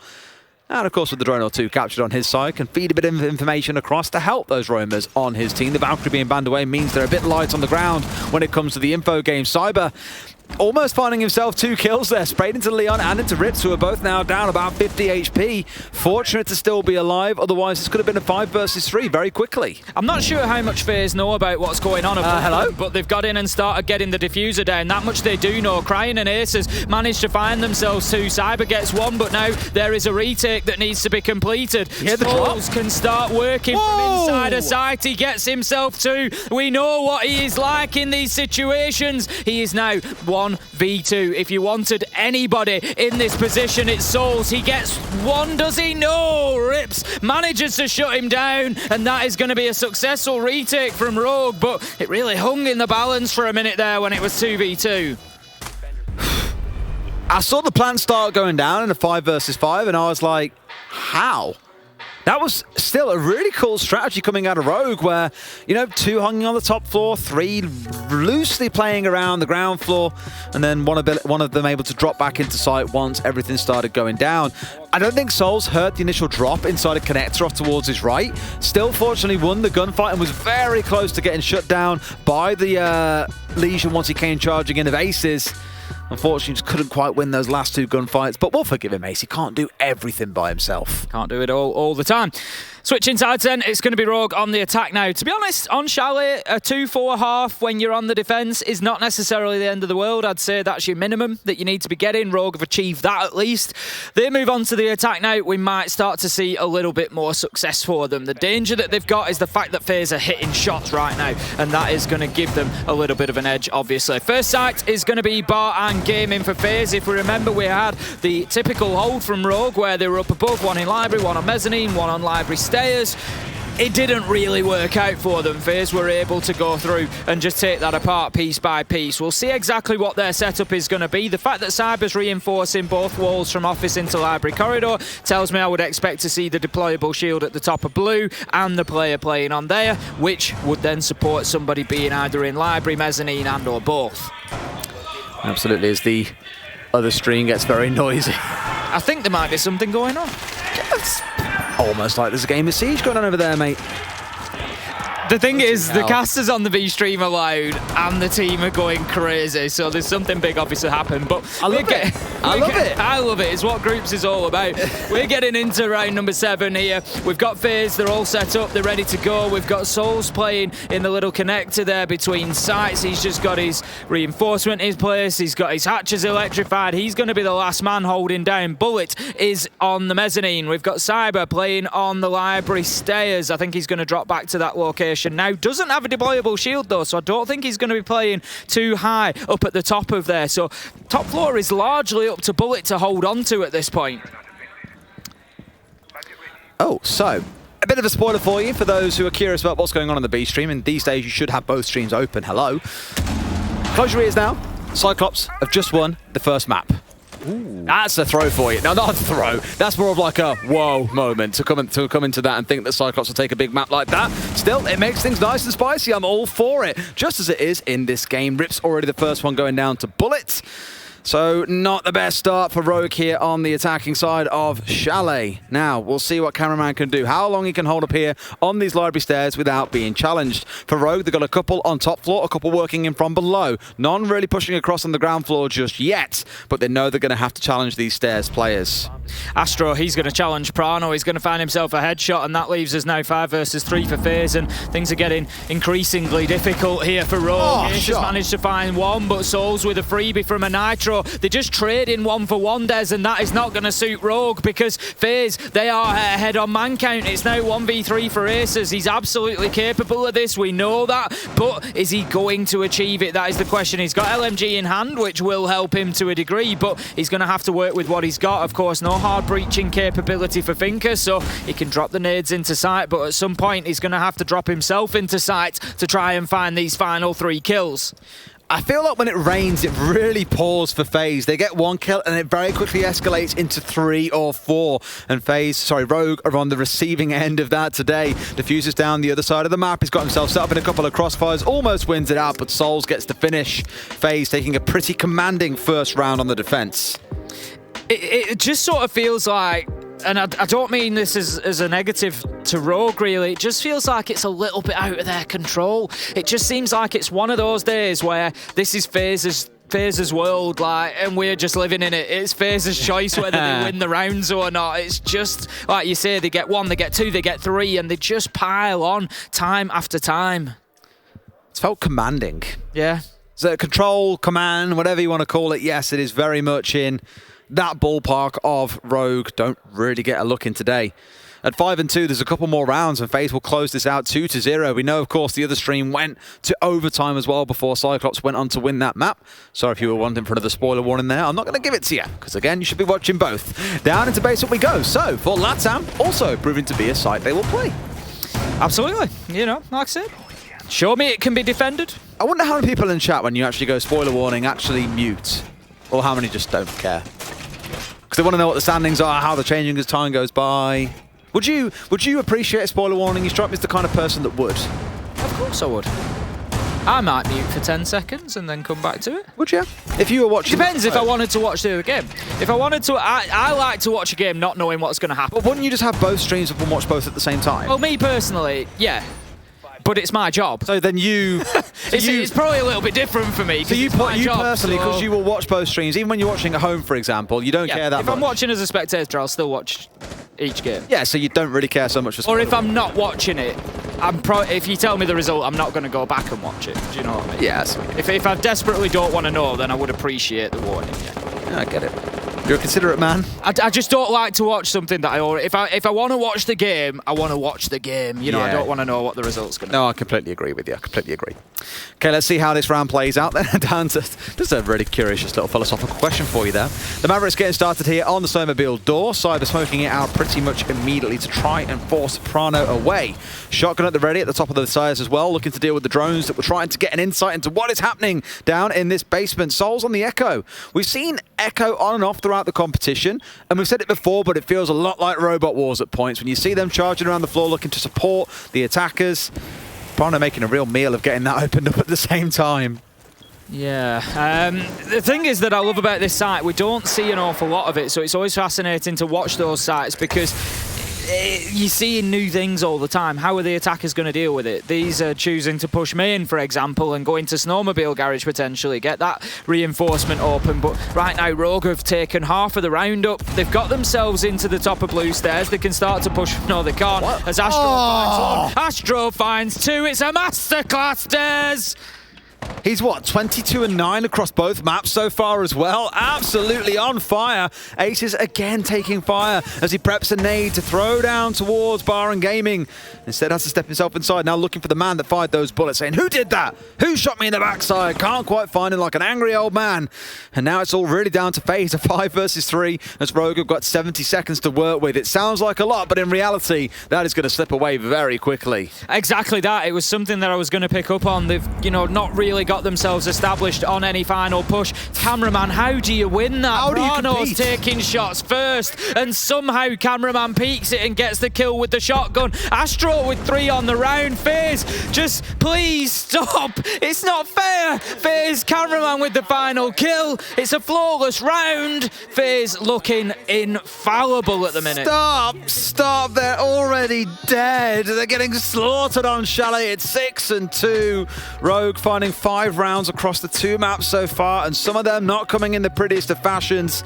A: And of course, with the drone or two captured on his side, can feed a bit of information across to help those roamers on his team. The Valkyrie being banned away means they're a bit light on the ground when it comes to the info game. Cyber almost finding himself 2 kills there, sprayed into Leon and into Rips, who are both now down about 50 HP. Fortunate to still be alive, otherwise this could have been a 5 versus 3 very quickly.
B: I'm not sure how much FaZe know about what's going on,
A: hello?
B: But they've got in and started getting the diffuser down. That much they do know. Crying and Aces managed to find themselves 2. Cyber gets 1, but now there is a retake that needs to be completed. Souls can start working from inside a site. He gets himself 2. We know what he is like in these situations. He is now 1v2. If you wanted anybody in this position, it's Souls. He gets 1, does he? No! Rips manages to shut him down, and that is going to be a successful retake from Rogue, but it really hung in the balance for a minute there when it was 2v2.
A: I saw the plan start going down in a 5 versus 5, and I was like, how? That was still a really cool strategy coming out of Rogue where, you know, 2 hanging on the top floor, 3 loosely playing around the ground floor, and then one of them able to drop back into sight once everything started going down. I don't think Souls heard the initial drop inside a connector off towards his right. Still, fortunately, won the gunfight and was very close to getting shut down by the Legion once he came charging in of Aces. Unfortunately, just couldn't quite win those last 2 gunfights, but we'll forgive him, Ace. He can't do everything by himself.
B: Can't do it all the time. Switching sides then, it's going to be Rogue on the attack now. To be honest, on Chalet, a 2-4 half when you're on the defence is not necessarily the end of the world. I'd say that's your minimum that you need to be getting. Rogue have achieved that at least. They move on to the attack now. We might start to see a little bit more success for them. The danger that they've got is the fact that FaZe are hitting shots right now, and that is going to give them a little bit of an edge, obviously. First site is going to be bar and gaming for FaZe. If we remember, we had the typical hold from Rogue where they were up above, 1 in library, 1 on mezzanine, 1 on library stairs. It didn't really work out for them. FaZe were able to go through and just take that apart piece by piece. We'll see exactly what their setup is going to be. The fact that Cyber's reinforcing both walls from office into library corridor tells me I would expect to see the deployable shield at the top of blue and the player playing on there, which would then support somebody being either in library, mezzanine and or both.
A: Absolutely, as the other stream gets very noisy.
B: I think there might be something going on.
A: It's almost like there's a game of Siege going on over there, mate.
B: The thing is, the casters on the V stream are loud and the team are going crazy, so there's something big obviously happened. But I love it. I love it. It's what Groups is all about. We're getting into round number 7 here. We've got FaZe, they're all set up, they're ready to go. We've got Souls playing in the little connector there between sites. He's just got his reinforcement in place, he's got his hatches electrified. He's going to be the last man holding down. Bullet is on the mezzanine. We've got Cyber playing on the library stairs. I think he's going to drop back to that location now. Doesn't have a deployable shield though, so I don't think he's going to be playing too high up at the top of there. So top floor is largely up to Bullet to hold on to at this point.
A: Oh, so bit of a spoiler for you, for those who are curious about what's going on in the B stream, and these days you should have both streams open. Hello. Close your ears now. Cyclops have just won the first map. Ooh. That's a throw for you. No, not a throw. That's more of like a whoa moment to come into that and think that Cyclops will take a big map like that. Still, it makes things nice and spicy. I'm all for it. Just as it is in this game. Rip's already the first one going down to bullets. So not the best start for Rogue here on the attacking side of Chalet. Now, we'll see what Cameraman can do. How long he can hold up here on these library stairs without being challenged. For Rogue, they've got a couple on top floor, a couple working in from below. None really pushing across on the ground floor just yet, but they know they're going to have to challenge these stairs players.
B: Astro, he's going to challenge Prano. He's going to find himself a headshot, and that leaves us now 5 versus 3 for FaZe, and things are getting increasingly difficult here for Rogue. He's just managed to find one, but Souls with a freebie from a Nitro. They're just trading 1-for-1, Des, and that is not going to suit Rogue, because FaZe, they are ahead on man count. It's now 1v3 for Aces. He's absolutely capable of this, we know that, but is he going to achieve it? That is the question. He's got LMG in hand, which will help him to a degree, but he's going to have to work with what he's got. Of course, no hard breaching capability for Finker, so he can drop the nades into sight, but at some point he's going to have to drop himself into sight to try and find these final 3 kills.
A: I feel like when it rains, it really pours for FaZe. They get 1 kill and it very quickly escalates into 3 or 4. And Rogue are on the receiving end of that today. Diffuses down the other side of the map. He's got himself set up in a couple of crossfires, almost wins it out, but Souls gets to finish. FaZe taking a pretty commanding first round on the defense.
B: It just sort of feels like, and I don't mean this as a negative to Rogue, really. It just feels like it's a little bit out of their control. It just seems like it's one of those days where this is FaZe's world, like, and we're just living in it. It's FaZe's choice whether they win the rounds or not. It's just, like you say, they get 1, they get 2, they get 3, and they just pile on time after time.
A: It's felt commanding.
B: Yeah.
A: So control, command, whatever you want to call it, yes, it is very much in that ballpark of Rogue. Don't really get a look in today. At 5-2, there's a couple more rounds, and FaZe will close this out 2-0. We know, of course, the other stream went to overtime as well before Cyclops went on to win that map. Sorry if you were wanting for another spoiler warning there. I'm not going to give it to you, because again, you should be watching both. Down into base up we go. So, for LATAM, also proving to be a site they will play.
B: Absolutely. You know, like I said, show me it can be defended.
A: I wonder how many people in chat, when you actually go spoiler warning, actually mute. Or how many just don't care. Because they want to know what the standings are, how they're changing as time goes by. Would you appreciate a spoiler warning? You strike me as the kind of person that would.
B: Of course I would. I might mute for 10 seconds and then come back to it.
A: Would you? If you were watching...
B: Depends if I wanted to watch the game. If I wanted to... I like to watch a game not knowing what's going to happen.
A: But wouldn't you just have both streams and watch both at the same time?
B: Well, me personally, yeah. But it's my job.
A: So then you...
B: it's probably a little bit different for me.
A: So you personally, because you will watch both streams, even when you're watching at home, for example, you don't care that much.
B: If I'm watching as a spectator, I'll still watch each game.
A: Yeah, so you don't really care so much for...
B: Or if I'm not watching it, if you tell me the result, I'm not going to go back and watch it. Do you know what I mean?
A: Yes.
B: If I desperately don't want to know, then I would appreciate the warning.
A: Yeah, I get it. You're a considerate man.
B: I just don't like to watch something that I already... If I want to watch the game, I want to watch the game. You know, I don't want to know what the result's going to be.
A: No, I completely agree with you. I completely agree. Okay, let's see how this round plays out then. Down to... There's a really curious little philosophical question for you there. The Mavericks getting started here on the snowmobile door. Cyber smoking it out pretty much immediately to try and force Prano away. Shotgun at the ready at the top of the stairs as well, looking to deal with the drones that were trying to get an insight into what is happening down in this basement. Souls on the Echo. We've seen Echo on and off throughout the competition, and we've said it before, but it feels a lot like Robot Wars at points when you see them charging around the floor looking to support the attackers. Prano making a real meal of getting that opened up at the same time.
B: Yeah, the thing is that I love about this site, we don't see an awful lot of it, so it's always fascinating to watch those sites because you're seeing new things all the time. How are the attackers going to deal with it? These are choosing to push main, for example, and go into Snowmobile Garage potentially, get that reinforcement open. But right now, Rogue have taken half of the round up. They've got themselves into the top of blue stairs. They can start to push. No, they can't. What? As Astro finds one. Astro finds 2. It's a masterclass, Stairs.
A: He's what, 22-9 across both maps so far as well? Absolutely on fire. Aces again taking fire as he preps a nade to throw down towards Bar and Gaming. Instead has to step himself inside, now looking for the man that fired those bullets, saying, who did that? Who shot me in the backside? Can't quite find him, like an angry old man. And now it's all really down to FaZe, a 5 versus 3, as Rogue have got 70 seconds to work with. It sounds like a lot, but in reality, that is going to slip away very quickly.
B: Exactly that. It was something that I was going to pick up on. They've, not really got themselves established on any final push. Cameraman, how do you win that?
A: How do you
B: Brano's
A: compete?
B: taking shots first, and somehow Cameraman peeks it and gets the kill with the shotgun. Astro with 3 on the round. FaZe, just please stop. It's not fair. FaZe, Cameraman with the final kill. It's a flawless round. FaZe looking infallible at the minute.
A: Stop. They're already dead. They're getting slaughtered on Chalet. It's 6-2. Rogue finding 5 rounds across the 2 maps so far, and some of them not coming in the prettiest of fashions.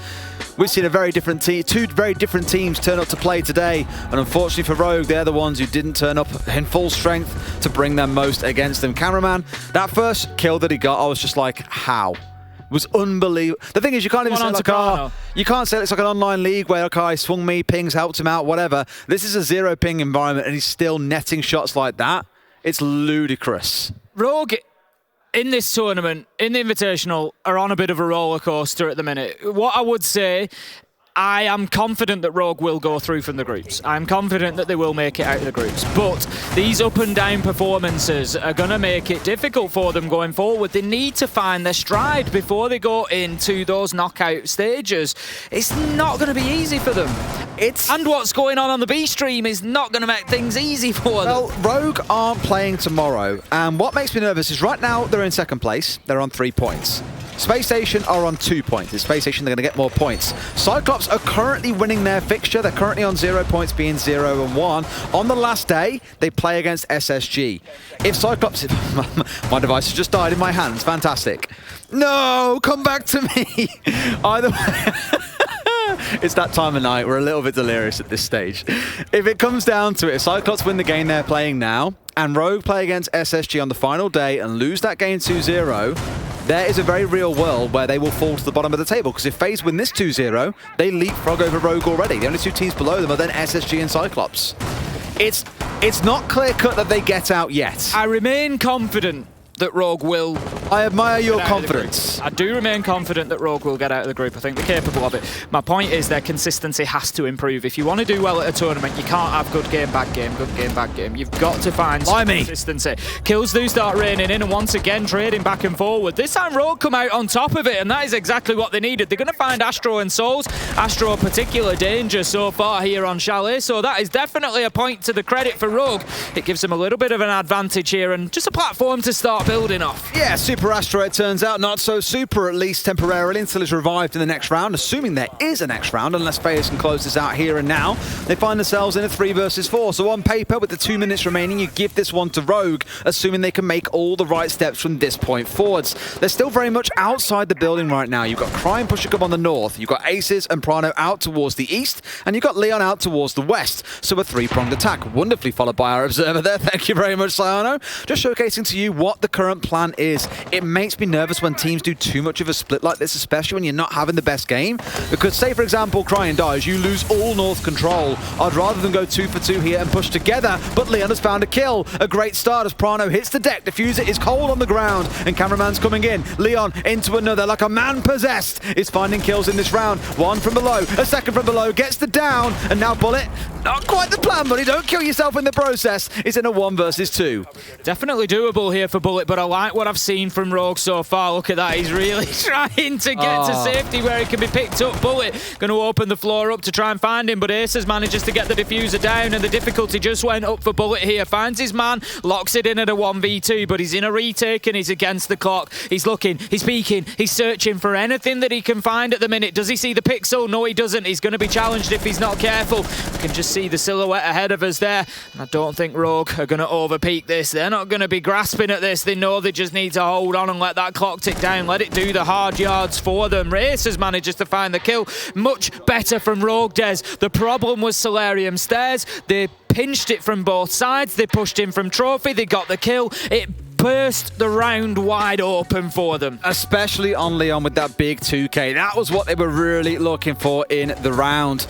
A: We've seen a very different two very different teams turn up to play today, and unfortunately for Rogue, they're the ones who didn't turn up in full strength to bring them most against them. Cameraman, that first kill that he got, I was just like, how? It was unbelievable. The thing is, you can't even say like, you can't say it's like an online league where, okay, swung me, pings helped him out, whatever. This is a 0 ping environment, and he's still netting shots like that. It's ludicrous.
B: Rogue, in this tournament, in the Invitational, are on a bit of a roller coaster at the minute. What I would say, I am confident that Rogue will go through from the groups. I'm confident that they will make it out of the groups. But these up and down performances are going to make it difficult for them going forward. They need to find their stride before they go into those knockout stages. It's not going to be easy for them. And what's going on the B stream is not going to make things easy for them.
A: Well, Rogue aren't playing tomorrow, and what makes me nervous is right now they're in second place. They're on 3 points. Space Station are on 2 points. In Space Station, they're going to get more points. Cyclops are currently winning their fixture. They're currently on 0 points, being 0-1. On the last day, they play against SSG. If Cyclops... my device has just died in my hands. Fantastic. No, come back to me. Either way... It's that time of night. We're a little bit delirious at this stage. If it comes down to it, if Cyclops win the game they're playing now, and Rogue play against SSG on the final day and lose that game 2-0, there is a very real world where they will fall to the bottom of the table, because if FaZe win this 2-0, they leapfrog over Rogue already. The only 2 teams below them are then SSG and Cyclops. It's not clear-cut that they get out yet.
B: I remain confident that Rogue will...
A: I admire your confidence.
B: I do remain confident that Rogue will get out of the group. I think they're capable of it. My point is their consistency has to improve. If you want to do well at a tournament, you can't have good game, bad game, good game, bad game. You've got to find some consistency. Kills do start raining in, and once again trading back and forward. This time Rogue come out on top of it, and that is exactly what they needed. They're going to find Astro and Souls. Astro a particular danger so far here on Chalet, so that is definitely a point to the credit for Rogue. It gives them a little bit of an advantage here, and just a platform to start building off.
A: Yeah, Super Astro, it turns out, not so super, at least temporarily, until he's revived in the next round, assuming there is a next round, unless FaZe can close this out here and now. They find themselves in a 3 versus 4, so on paper, with the 2 minutes remaining, you give this one to Rogue, assuming they can make all the right steps from this point forwards. They're still very much outside the building right now. You've got Crime pushing up on the north, you've got Aces and Prano out towards the east, and you've got Leon out towards the west, so a 3-pronged attack, wonderfully followed by our observer there. Thank you very much, Cyano. Just showcasing to you what the current plan is. It makes me nervous when teams do too much of a split like this, especially when you're not having the best game. Because say, for example, Crying dies, you lose all north control. I'd rather than go 2 for 2 here and push together, but Leon has found a kill. A great start as Prano hits the deck. Diffuser is cold on the ground, and Cameraman's coming in. Leon into another, like a man possessed, is finding kills in this round. 1 from below, a 2nd from below, gets the down, and now Bullet, not quite the plan, buddy, don't kill yourself in the process. It's in a 1 versus 2.
B: Definitely doable here for Bullet, but I like what I've seen from Rogue so far. Look at that, he's really trying to get to safety where he can be picked up. Bullet going to open the floor up to try and find him, but Aces manages to get the diffuser down, and the difficulty just went up for Bullet here. Finds his man, locks it in at a 1v2, but he's in a retake and he's against the clock. He's looking, he's peeking, he's searching for anything that he can find at the minute. Does he see the pixel? No, he doesn't. He's going to be challenged if he's not careful. We can just see the silhouette ahead of us there, and I don't think Rogue are going to overpeak this. They're not going to be grasping at this. They know they just need to hold on and let that clock tick down, let it do the hard yards for them. Racers manages to find the kill. Much better from Rogue, Des. The problem was Solarium Stairs. They pinched it from both sides. They pushed in from Trophy. They got the kill. It burst the round wide open for them.
A: Especially on Leon with that big 2K. That was what they were really looking for in the round.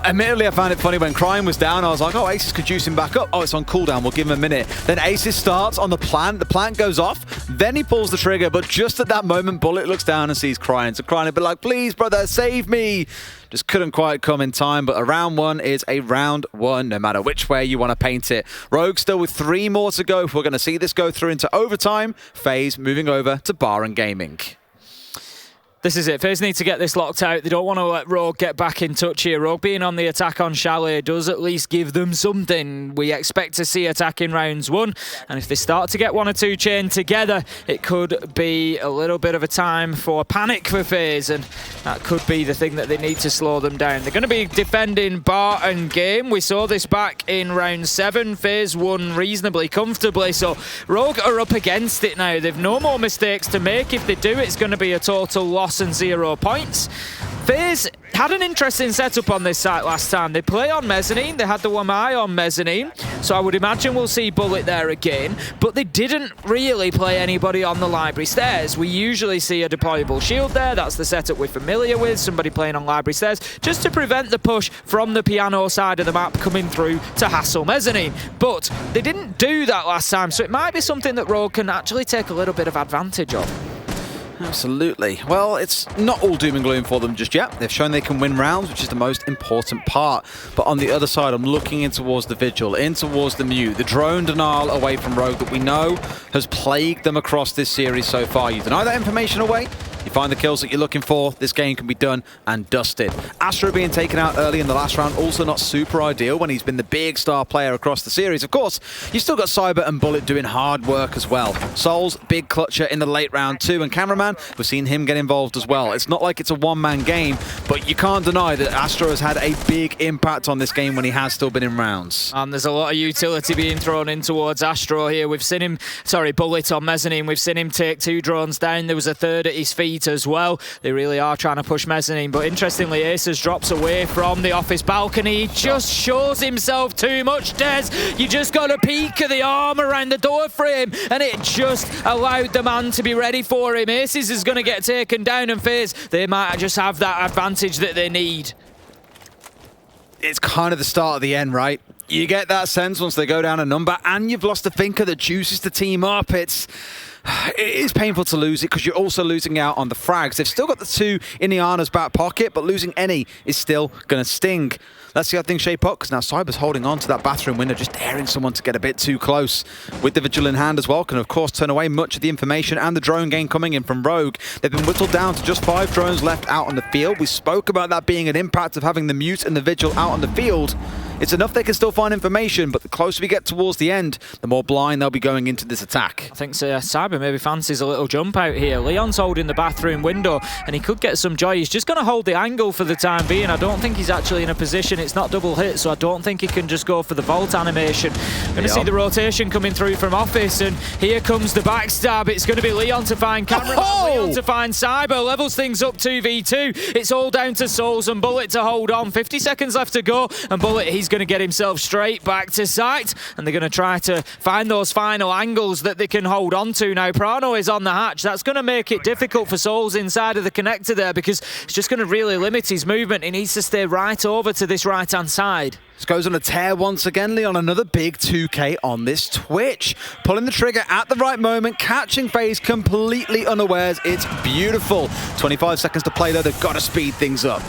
A: Admittedly, I found it funny when Crying was down. I was like, oh, Aces could juice him back up. Oh, it's on cooldown. We'll give him a minute. Then Aces starts on the plant. The plant goes off. Then he pulls the trigger. But just at that moment, Bullet looks down and sees Crying. So Crying would be like, please, brother, save me. Just couldn't quite come in time. But a round one is a round one, no matter which way you want to paint it. Rogue still with 3 more to go. If we're going to see this go through into overtime, FaZe moving over to Baron Gaming.
B: This is it. FaZe need to get this locked out. They don't want to let Rogue get back in touch here. Rogue being on the attack on Chalet does at least give them something. We expect to see attack in rounds 1. And if they start to get 1 or 2 chained together, it could be a little bit of a time for panic for FaZe. And that could be the thing that they need to slow them down. They're going to be defending Bar and Game. We saw this back in round 7. FaZe won reasonably comfortably. So Rogue are up against it now. They've no more mistakes to make. If they do, it's going to be a total loss and 0 points. FaZe had an interesting setup on this site last time. They play on mezzanine. They had the Wamai on mezzanine. So I would imagine we'll see Bullet there again. But they didn't really play anybody on the library stairs. We usually see a deployable shield there. That's the setup we're familiar with. Somebody playing on library stairs just to prevent the push from the piano side of the map coming through to hassle mezzanine. But they didn't do that last time. So it might be something that Rogue can actually take a little bit of advantage of.
A: Absolutely. Well, it's not all doom and gloom for them just yet. They've shown they can win rounds, which is the most important part. But on the other side, I'm looking in towards the Vigil, in towards the Mute, the drone denial away from Rogue that we know has plagued them across this series so far. You deny that information away, you find the kills that you're looking for, this game can be done and dusted. Astro being taken out early in the last round, also not super ideal when he's been the big star player across the series. Of course, you've still got Cyber and Bullet doing hard work as well. Souls, big clutcher in the late round too, and Cameraman, we've seen him get involved as well. It's not like it's a one-man game, but you can't deny that Astro has had a big impact on this game when he has still been in rounds.
B: And there's a lot of utility being thrown in towards Astro here. We've seen him, Bullet on mezzanine. We've seen him take 2 drones down. There was a 3rd at his feet as well. They really are trying to push mezzanine, but interestingly, Aces drops away from the office balcony. He just shows himself too much, Des. You just got a peek of the arm around the door frame, and it just allowed the man to be ready for him. Aces is going to get taken down, and FaZe, they might just have that advantage that they need.
A: It's kind of the start of the end, right? You get that sense once they go down a number, and you've lost a thinker that juices the team up. It is painful to lose it because you're also losing out on the frags. They've still got the 2 in Iana's back pocket, but losing any is still going to sting. Let's see how things shape up, because now Cyber's holding on to that bathroom window, just daring someone to get a bit too close. With the Vigil in hand as well, can of course turn away much of the information and the drone game coming in from Rogue. They've been whittled down to just 5 drones left out on the field. We spoke about that being an impact of having the Mute and the Vigil out on the field. It's enough they can still find information, but the closer we get towards the end, the more blind they'll be going into this attack.
B: I think Cyber maybe fancies a little jump out here. Leon's holding the bathroom window, and he could get some joy. He's just going to hold the angle for the time being. I don't think he's actually in a position. It's not double hit, so I don't think he can just go for the vault animation. Going to see the rotation coming through from Office, and here comes the backstab. It's going to be Leon to find Cameraman, Leon to find Cyber. Levels things up 2v2. It's all down to Souls and Bullet to hold on. 50 seconds left to go, and Bullet, he's going to get himself straight back to site, and they're going to try to find those final angles that they can hold on to. Now Prano is on the hatch. That's going to make it difficult for Souls inside of the connector there, because it's just going to really limit his movement. He needs to stay right over to this right hand side.
A: This goes on a tear once again, Leon. Another big 2K on this Twitch. Pulling the trigger at the right moment, catching FaZe completely unawares. It's beautiful. 25 seconds to play though. They've got to speed things up.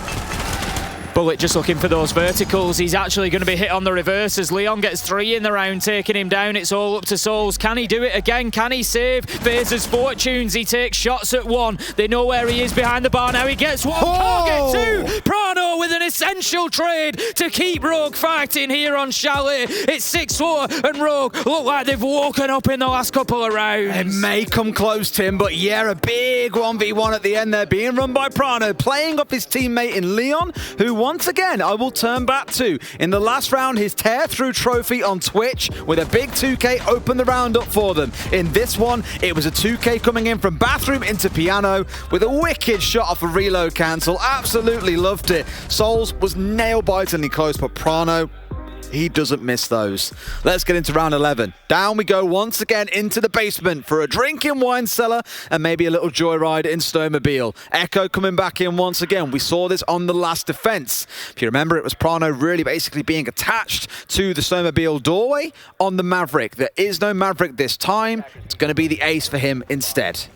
B: Bullet just looking for those verticals. He's actually going to be hit on the reverse as Leon gets 3 in the round, taking him down. It's all up to Souls. Can he do it again? Can he save FaZe's fortunes? He takes shots at 1. They know where he is behind the bar now. He gets 1. Target 2. Prano with an essential trade to keep Rogue fighting here on Chalet. It's 6-4, and Rogue look like they've woken up in the last couple of rounds.
A: It may come close, Tim, but yeah, a big 1v1 at the end there, being run by Prano, playing up his teammate in Leon, who once again, I will turn back to, in the last round, his tear-through trophy on Twitch with a big 2K opened the round up for them. In this one, it was a 2K coming in from bathroom into piano with a wicked shot off a reload cancel. Absolutely loved it. Souls was nail-bitingly close, but Prano, He doesn't miss those. Let's get into round 11. Down we go once again into the basement for a drink in Wine Cellar and maybe a little joyride in Snowmobile. Echo coming back in once again. We saw this on the last defense. If you remember, it was Prano really basically being attached to the Snowmobile doorway on the Maverick. There is no Maverick this time. It's going to be the ace for him instead.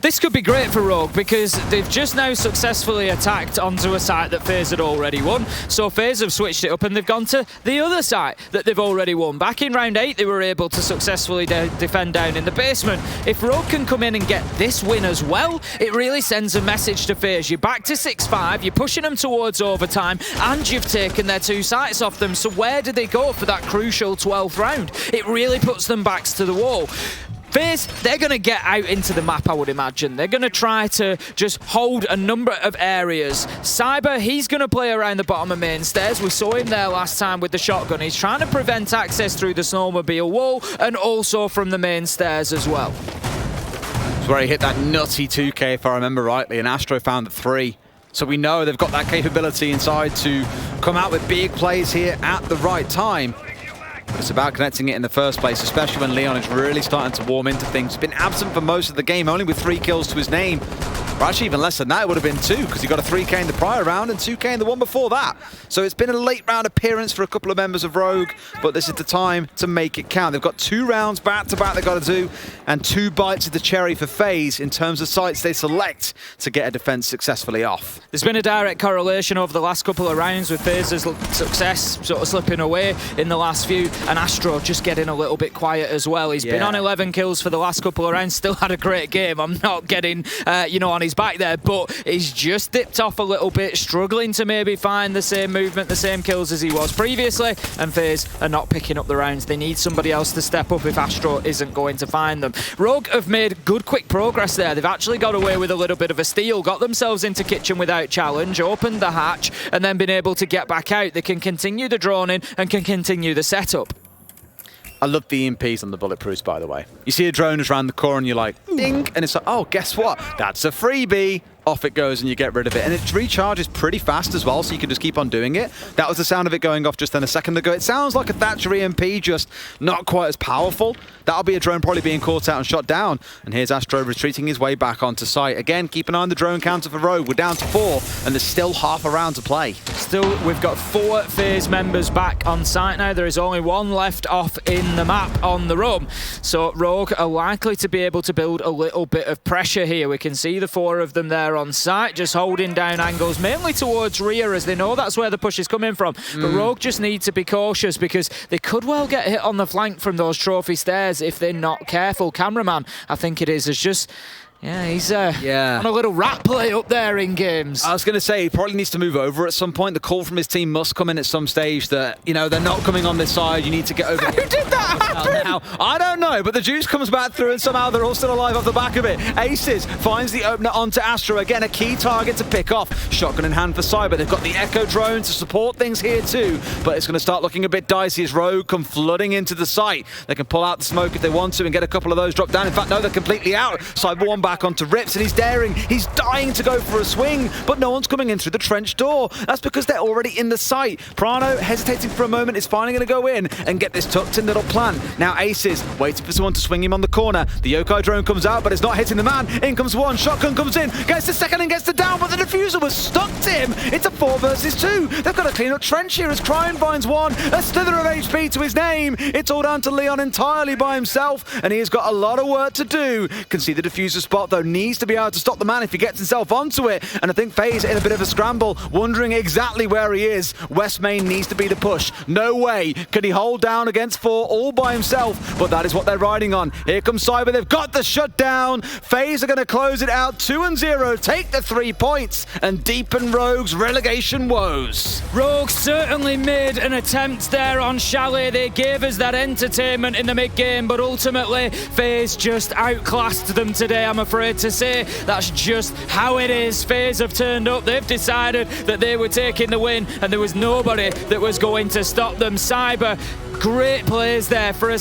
B: This could be great for Rogue because they've just now successfully attacked onto a site that FaZe had already won. So FaZe have switched it up and they've gone to the other site that they've already won. Back in round 8, they were able to successfully defend down in the basement. If Rogue can come in and get this win as well, it really sends a message to FaZe. You're back to 6-5, you're pushing them towards overtime, and you've taken their 2 sites off them. So where do they go for that crucial 12th round? It really puts them backs to the wall. FaZe, they're going to get out into the map, I would imagine. They're going to try to just hold a number of areas. Cyber, he's going to play around the bottom of main stairs. We saw him there last time with the shotgun. He's trying to prevent access through the snowmobile wall and also from the main stairs as well.
A: It's where he hit that nutty 2K, if I remember rightly, and Astro found the 3. So we know they've got that capability inside to come out with big plays here at the right time. But it's about connecting it in the first place, especially when Leon is really starting to warm into things. He's been absent for most of the game, only with 3 kills to his name. Or actually even less than that, it would have been 2, because he got a 3K in the prior round and 2K in the one before that. So it's been a late round appearance for a couple of members of Rogue, but this is the time to make it count. They've got 2 rounds back-to-back they've got to do, and 2 bites of the cherry for FaZe in terms of sites they select to get a defense successfully off.
B: There's been a direct correlation over the last couple of rounds with FaZe's success sort of slipping away in the last few, and Astro just getting a little bit quiet as well. He's been on 11 kills for the last couple of rounds, still had a great game. I'm not getting, on his back there, but he's just dipped off a little bit, struggling to maybe find the same movement, the same kills as he was previously, and FaZe are not picking up the rounds. They need somebody else to step up if Astro isn't going to find them. Rogue have made good, quick progress there. They've actually got away with a little bit of a steal, got themselves into kitchen without challenge, opened the hatch, and then been able to get back out. They can continue the drone in and can continue the setup.
A: I love the EMPs on the bulletproofs, by the way. You see a drone is around the corner and you're like, ding, and it's like, oh, guess what? That's a freebie. Off it goes and you get rid of it. And it recharges pretty fast as well, so you can just keep on doing it. That was the sound of it going off just then a second ago. It sounds like a Thatcher EMP, just not quite as powerful. That'll be a drone probably being caught out and shot down. And here's Astro retreating his way back onto site. Again, keep an eye on the drone counter for Rogue. We're down to 4, and there's still half a round to play.
B: Still, we've got 4 FaZe members back on site now. There is only 1 left off in the map on the roam. So Rogue are likely to be able to build a little bit of pressure here. We can see the 4 of them there on site, just holding down angles, mainly towards rear, as they know that's where the push is coming from. But Rogue just need to be cautious because they could well get hit on the flank from those trophy stairs if they're not careful. Cameraman, I think it is just... Yeah, he's on a little rat play up there in games.
A: I was going to say, he probably needs to move over at some point. The call from his team must come in at some stage that, they're not coming on this side. You need to get over.
B: Who did that happen?
A: Now, I don't know, but the juice comes back through and somehow they're all still alive off the back of it. Aces finds the opener onto Astro. Again, a key target to pick off. Shotgun in hand for Cyber. They've got the Echo drone to support things here too, but it's going to start looking a bit dicey as Rogue come flooding into the site. They can pull out the smoke if they want to and get a couple of those dropped down. In fact, no, they're completely out. Cyber one back onto Rips, and he's daring. He's dying to go for a swing, but no one's coming in through the trench door. That's because they're already in the site. Prano, hesitating for a moment, is finally going to go in and get this tucked in little plan. Now Aces waiting for someone to swing him on the corner. The Yokai drone comes out, but it's not hitting the man. In comes one. Shotgun comes in, gets the second and gets the down, but the diffuser was stuck to him. It's a 4 versus 2. They've got to clean up trench here as Crime finds one. A slither of HP to his name. It's all down to Leon entirely by himself, and he has got a lot of work to do. Can see the diffuser spot, though. Needs to be able to stop the man if he gets himself onto it. And I think FaZe in a bit of a scramble, wondering exactly where he is. West Main needs to be the push. No way can he hold down against 4 all by himself, but that is what they're riding on. Here comes Cyber. They've got the shutdown. FaZe are going to close it out 2-0, take the 3 points, and deepen Rogue's relegation woes.
B: Rogue certainly made an attempt there on Chalet. They gave us that entertainment in the mid-game, but ultimately FaZe just outclassed them today, I'm afraid to say. That's just how it is. FaZe have turned up. They've decided that they were taking the win, and there was nobody that was going to stop them. Cyber, great plays there for us.